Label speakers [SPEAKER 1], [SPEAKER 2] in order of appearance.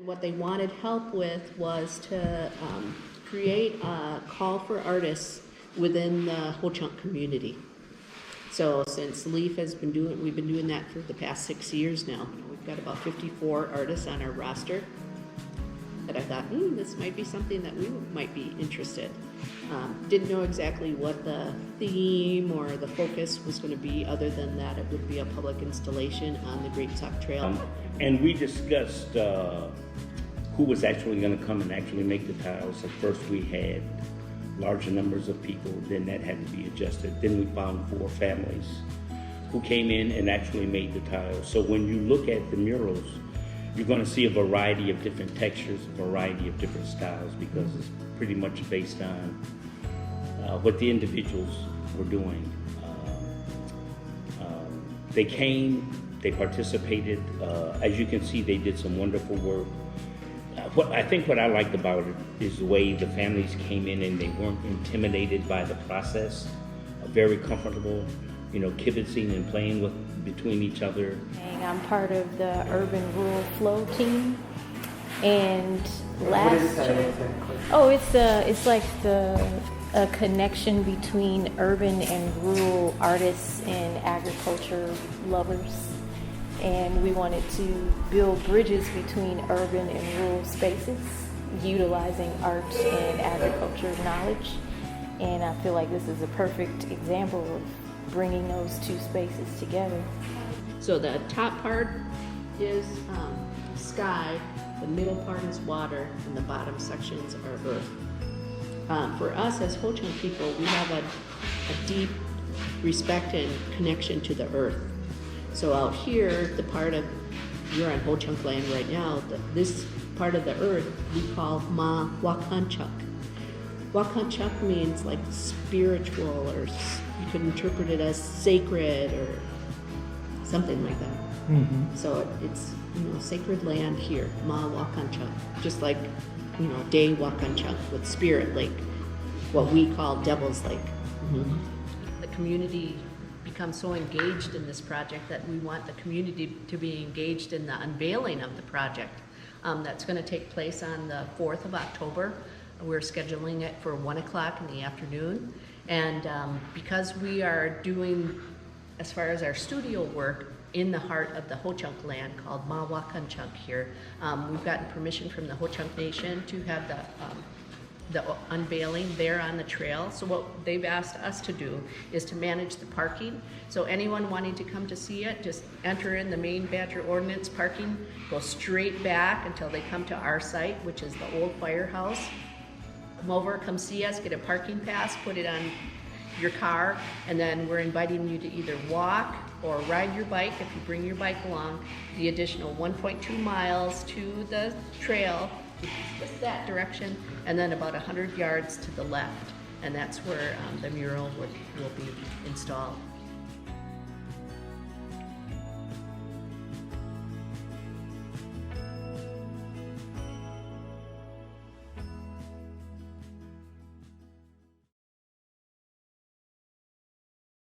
[SPEAKER 1] what they wanted help with was to create a call for artists within the Ho-Chunk community. So since LEAF has been doing, we've been doing that for the past 6 years now. We've got about 54 artists on our roster that I thought, this might be something that we might be interested. Didn't know exactly what the theme or the focus was going to be, other than that it would be a public installation on the Great Sauk Trail.
[SPEAKER 2] And we discussed who was actually going to come and actually make the tiles. At first we had larger numbers of people, then that had to be adjusted. Then we found 4 families who came in and actually made the tiles. So when you look at the murals, you're going to see a variety of different textures, a variety of different styles, because it's pretty much based on what the individuals were doing. They came, they participated. As you can see, they did some wonderful work. What I liked about it is the way the families came in and they weren't intimidated by the process. Very comfortable, kibitzing and playing between each other.
[SPEAKER 3] I'm part of the Urban Rural Flow team, and last year, it's like a connection between urban and rural artists and agriculture lovers. And we wanted to build bridges between urban and rural spaces, utilizing art and agriculture knowledge. And I feel like this is a perfect example of bringing those two spaces together.
[SPEAKER 1] So the top part is sky, the middle part is water, and the bottom sections are earth. For us as Ho-Chunk people, we have a deep respect and connection to the earth. So out here, the part of, you're on Ho-Chunk land right now, this part of the earth we call Ma Wakanchuk. Wakanchuk means like spiritual, or you could interpret it as sacred or something like that. Mm-hmm. So it's sacred land here, Ma Wakanchuk, just like Day Wakanchuk with Spirit Lake, what we call Devil's Lake. Mm-hmm. The community become so engaged in this project that we want the community to be engaged in the unveiling of the project. That's going to take place on the 4th of October. We're scheduling it for 1 o'clock in the afternoon. And because we are doing, as far as our studio work, in the heart of the Ho-Chunk land called Ma Wakanchuk here, we've gotten permission from the Ho-Chunk Nation to have the unveiling there on the trail. So what they've asked us to do is to manage the parking. So anyone wanting to come to see it, just enter in the main Badger Ordinance parking, go straight back until they come to our site, which is the old firehouse. Come over, come see us, get a parking pass, put it on your car, and then we're inviting you to either walk or ride your bike if you bring your bike along the additional 1.2 miles to the trail, just that direction, and then about 100 yards to the left, and that's where the mural will be installed.